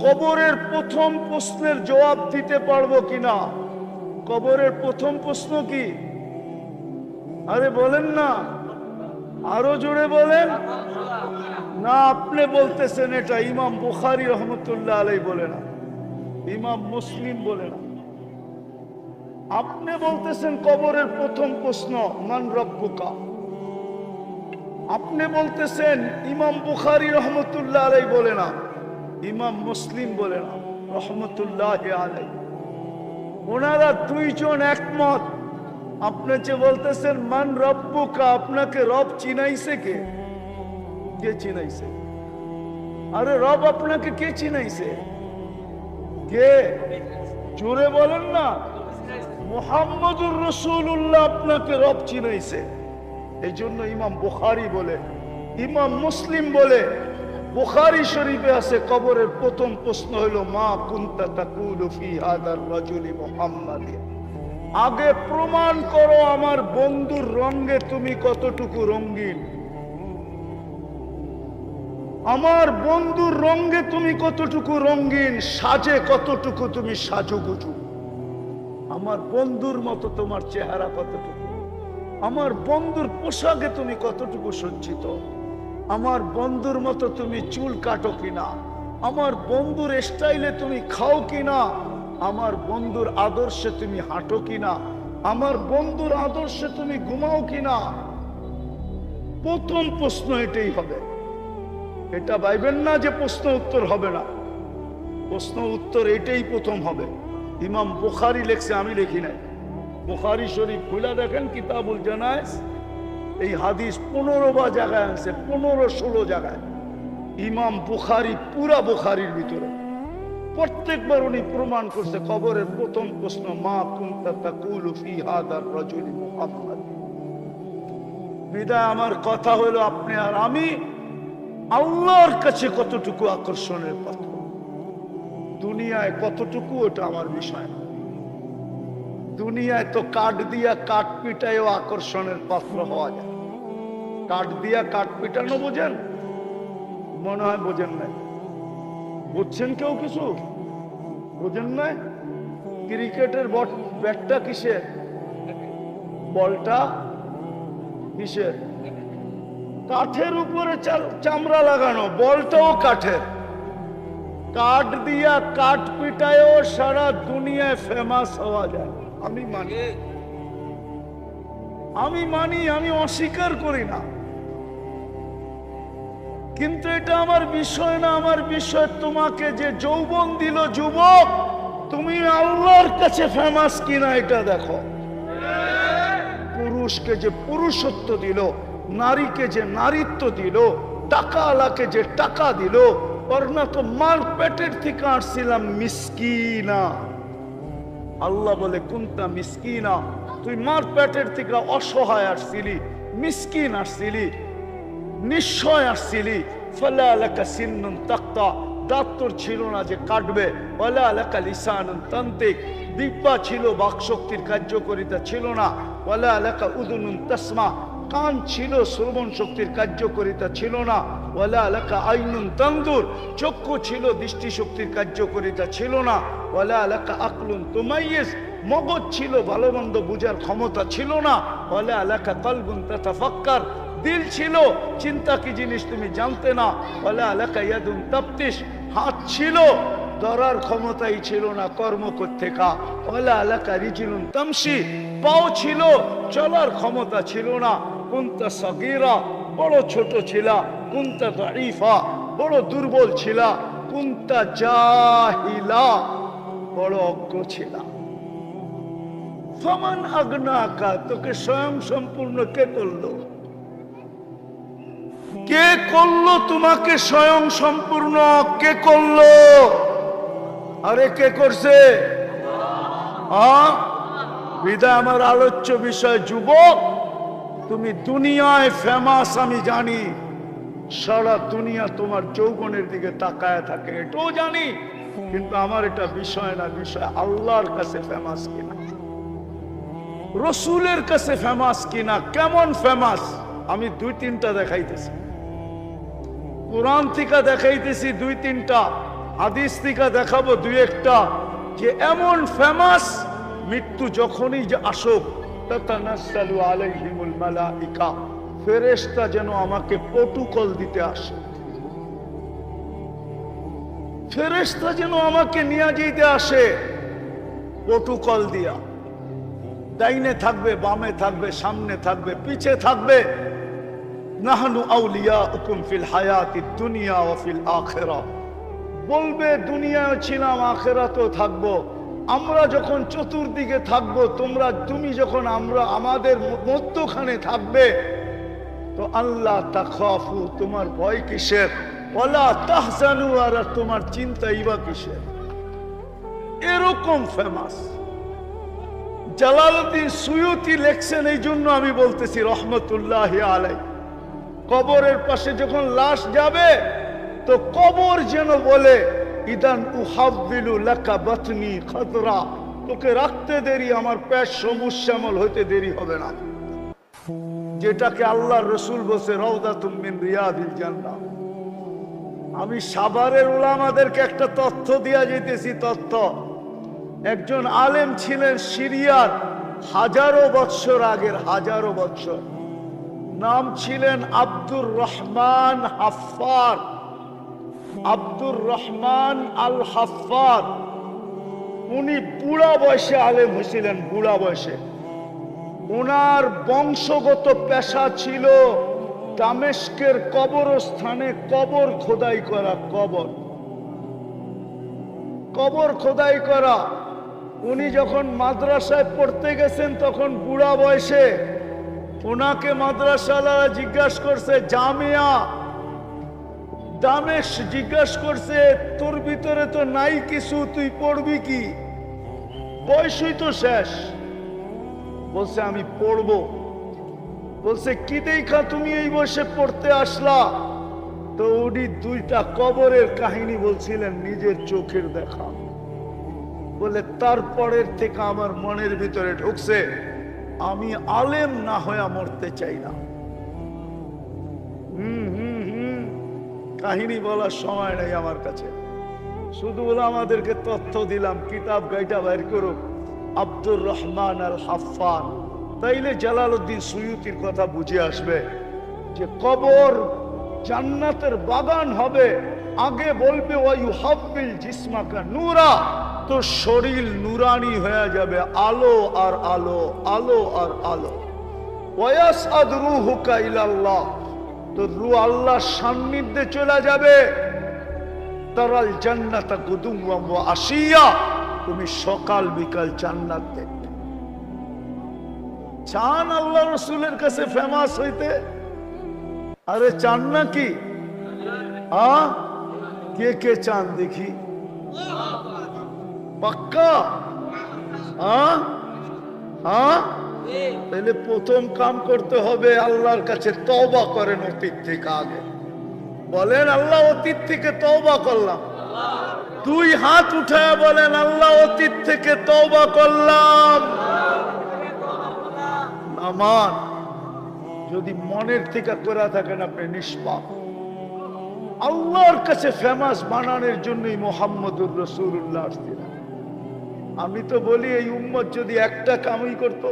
কবরের প্রথম প্রশ্নের জবাব দিতে পারবো কিনা? কবরের প্রথম প্রশ্ন কি? আরে বলেন না, আরো জোরে বলেন না। আপনি বলতেছেন এটা, ইমাম বুখারী রহমতুল্লাহ আলাইহি বলে না, ইমাম মুসলিম বলে না। আপনি বলতেছেন কবরের প্রথম প্রশ্ন মান রব্বুকা। আপনি বলতেছেন ইমাম বুখারী রহমতুল্লাহ আলাইহি বলে না, ইমাম মুসলিম বলে না রহমতুল্লাহ আলাইহি। ওনারা দুইজন একমত। আপনি যে বলতেছেন মান রব্বুকা, আপনাকে রব চিনাইছে কে? কে চিনাইছে? আরে রব আপনাকে কে চিনাইছে? কে? জোরে বলেন না। মুহাম্মদুর রাসূলুল্লাহ আপনাকে রব চিনাইছে। এই জন্য ইমাম বুখারী বলে, ইমাম মুসলিম বলে, বুখারী শরীফে আছে কবরের প্রথম প্রশ্ন হলো মা কুনতা তাকুলু ফি হাদার রাজুলি মুহাম্মাদ। আগে প্রমাণ করো আমার বন্ধুর রঙে তুমি কতটুকু রঙিন, আমার বন্ধুর রঙে তুমি কতটুকু রঙিন, সাজে কতটুকু তুমি সাজুগুজু, আমার বন্ধুর মতো তোমার চেহারা কতটুকু, আমার বন্ধুর পোশাকে তুমি কতটুকু সজ্জিত, আমার বন্ধুর মতো তুমি চুল কাটো কিনা, আমার বন্ধুর স্টাইলে তুমি খাও কিনা, আমার বন্ধুর আদর্শে তুমি হাঁটো কিনা, আমার বন্ধুর আদর্শে তুমি ঘুমাও কিনা। প্রথম প্রশ্ন এটাই হবে। এটা ভাইবেন না যে প্রশ্ন উত্তর হবে না, প্রশ্ন উত্তর এটাই প্রথম হবে। ইমাম বুখারী লেখছে, আমি লিখি নাই। বুখারী শরীফ খুলে দেখেন কিতাবুল জানায়েজ, এই হাদিস 15 জায়গায় আছে, 15-16 জায়গায়। ইমাম বুখারী পুরা বুখারীর ভিতরে প্রত্যেকবার উনি প্রমাণ করছে কবরের প্রথম প্রশ্ন মা কুনতা তাকুলু ফি হাদার রাজুলি মুহাম্মাদ। বিদায় আমার কথা হলো আপনি আর আমি আল্লাহর কাছে কতটুকু আকর্ষণের পাত্র, দুনিয়ায় কতটুকু ওটা আমার বিষয় না। দুনিয়ায় তো কাঠ দিয়া কাঠ পিটায়ও আকর্ষণের পাত্র হওয়া যায়। কাঠ দিয়া কাঠ পিটানো বোঝেন? মনে হয় বোঝেন নাই। বুঝছেন কেউ কিছু? বোঝেন নাই? ক্রিকেটের ব্যাটটা কিসের? বলটা কিসের? কাঠের উপরে চামড়া লাগানো, বলটাও কাঠের। কাঠ দিয়া কাঠ পিটায়ও সারা দুনিয়ায় ফেমাস হওয়া যায়। আমি মানি, আমি মানি, আমি অস্বীকার করি না, কিন্তু এটা আমার বিষয় না। আমার বিষয় তোমাকে যে যৌবন দিল যুবক, তুমি আল্লাহর কাছে ফেমাস কিনা এটা দেখো। পুরুষকে যে পুরুষত্ব দিল, নারীকে যে নারীত্ব দিল, টাকা আলাকে যে টাকা দিল, ওর না তো মার পেটের থেকে আসছিলাম মিসকিনা। আল্লাহ বলে কুনতা মিসকিনা, তুই মার পেটের থেকে অসহায় আসছিলি, মিসকিন আসছিলি, নিশ্চয় আসছিলি। ফালা লাকা সিন্নুন তাক্তা, দাঁত তোর ছিল না যে কাটবে। ওয়ালা লাকা লিসানুন তান্তিক, দিব্যা ছিল, বাকশক্তির কার্যকারিতা ছিল না। ওয়ালা লাকা উদুনুন তাসমা, কান ছিল, শ্রবণ শক্তির কার্যকারিতা ছিল না। ওয়ালা লাকা আইনুন তানদুর, চক্ষু ছিল, দৃষ্টি শক্তির কার্যকারিতা ছিল না। ওয়ালা লাকা আকলুন তুমাইয়িজ, মগজ ছিল, ভালো মন্দ বুঝার ক্ষমতা ছিল না। ওয়ালা লাকা কলবুন তাতাফাক্কার, দিল ছিল, চিন্তা কি জিনিস তুমি জানতে না। ওয়ালা লাকা ইয়াদুন তাফতিশ, হাত ছিল, ধরার ক্ষমতাই ছিল না কর্ম করতে কা। ওয়ালা লাকা রিজলুন তামশি, পাও ছিল, চলার ক্ষমতা ছিল না। কুনতা সাগীরা, বড় ছোট ছিলা। কুনতা দাঈফা, বড় দুর্বল ছিলা। কুনতা জাহিলা, বড় অজ্ঞ ছিলা। ফামান আগনাকা, তোকে স্বয়ং সম্পূর্ণ কে করলো? কে করলো তোমাকে স্বয়ং সম্পূর্ণ? কে করলো? আরে কে করছে? বিদায় আমার আলোচ্য বিষয় যুবক, তুমি দুনিয়ায় ফেমাস আমি জানি, সারা দুনিয়া তোমার যৌবনের দিকে তাকায় থাকে এটাও জানি, কিন্তু আমার এটা বিষয় না। বিষয় আল্লাহর কাছে ফেমাস কিনা, রসুলের কাছে ফেমাস কিনা। কেমন ফেমাস আমি 2-3টা দেখাইতেছি, কোরআন থেকে দেখাইতেছি 2-3টা। হাদিস থেকে দেখাবো দুই একটা যে এমন ফেমাস, মৃত্যু যখনই যে আসুক তাতানাজ্জালু আলাইহিমুল মালাইকা, ফেরেশতা যেন আমাকে প্রটোকল দিতে আসে, ফেরেশতা যেন আমাকে নিয়ে যেতে আসে প্রটোকল দিয়া। ডাইনে থাকবে, বামে থাকবে, সামনে থাকবে, পিছে থাকবে। নাহনু আউলিয়াউকুম ফিল হায়াতিদ দুনিয়া ওয়া ফিল আখিরাহ, বলবে দুনিয়ায় ছিলাম, আখিরাতেও থাকবো। আমরা যখন চতুর্দিকে থাকবো, তুমি যখন আমাদের মধ্যখানে থাকবে, তো আল্লাহ তাখাফু, তোমার ভয় কিসের? ওয়ালা তাহজানু, আর তোমার চিন্তাই বা কিসের? এরকম ফেমাস জালালউদ্দিন সুয়ুতি লেখছেন। এই জন্য আমি বলতেছি রহমতুল্লাহি আলাইহি, কবরের পাশে যখন লাশ যাবে তো কবর যেন বলে ইদান উহাব্বিলু লাকা বাতনি খাদরা, তোকে রাখতে দেরি, আমার পেট সবুজ শ্যামল হইতে দেরি হবে না। যেটাকে আল্লাহর রাসূল বলছে রাউদাতুম মিন রিয়াদিল জান্নাহ। আমি সাভারের উলামাদেরকে একটা তথ্য দিয়া যেতেছি। তথ্য, একজন আলেম ছিলেন সিরিয়ার, হাজারো বৎসর আগের, হাজারো বৎসর। নাম ছিলেন আব্দুর রহমান হাফফার, আব্দুর রহমান আল হাফফার। উনি বুড়া বয়সে আলেম হয়েছিলেন, বুড়া বয়সে। ওনার বংশগত পেশা ছিল দামেস্কের কবরস্থানে কবর খোদাই করা, কবর খোদাই করা। উনি যখন মাদ্রাসায় পড়তে গেছেন তখন বুড়া বয়সে, ওনাকে মাদ্রাসাওয়ালারা জিজ্ঞাসা করছে, জামিয়া দামেস্ক জিজ্ঞাসা করছে, তোর ভিতরে তো নাই কিছু, তুই পড়বি কি? বয়সই তো শেষ। বলছে আমি পড়বো। বলছে কি দেখা তুমি এই বয়সে পড়তে আসলা? তো উনি দুইটা কবরের কাহিনী বলছিলেন, নিজের চোখের দেখা। বলে তারপরের থেকে আমার মনের ভিতরে ঢুকছে, আমি আলেম না হয়ে মরতে চাই না। কাহিনী বলার সময় নেই আমার কাছে, শুধু আমাদেরকে তথ্য দিলাম, কিতাব গাইটা বাইর করুক আব্দুর রহমান আল হাফফান। তাইলে জালালউদ্দিন সুয়ুতির কথা বুঝে আসবে যে কবর জান্নাতের বাগান হবে। আগে বলবে ওয়ায়ুহাব্বিল জিসমাকা নূরা, তো শরীর নুরানি হয়ে যাবে, আলো আর আলো, আলো আর আলো। ওয়ায়াসআদ রূহুকা ইলাল্লাহ, তো রূহ আল্লাহর সান্নিধ্যে চলে যাবে। তারাল জান্নাতা গুদুওয়া ওয়া আশিয়া, তুমি সকাল বিকাল জান্নাত দেখবে। চান আল্লাহ রাসূলের কাছে ফেমাস হইতে? আরে চান নাকি? কে কে চান দেখি? পাক্কা? তাহলে প্রথম কাম করতে হবে, আল্লাহর কাছে তওবা করেন অতীত থেকে। আগে বলেন আল্লাহ অতীত থেকে তওবা করলাম। দুই হাত উঠায় বলেন আল্লাহ অতীত থেকে তওবা করলাম। নামান যদি মনের থেকে করে থাকেন আপনি নিষ্পাপ। আল্লাহর কাছে ফেমাস বানানোর জন্যই মুহাম্মদুর রাসূলুল্লাহ আসছিলেন। আমি তো বলি এই উম্মত যদি একটা কামই করতো,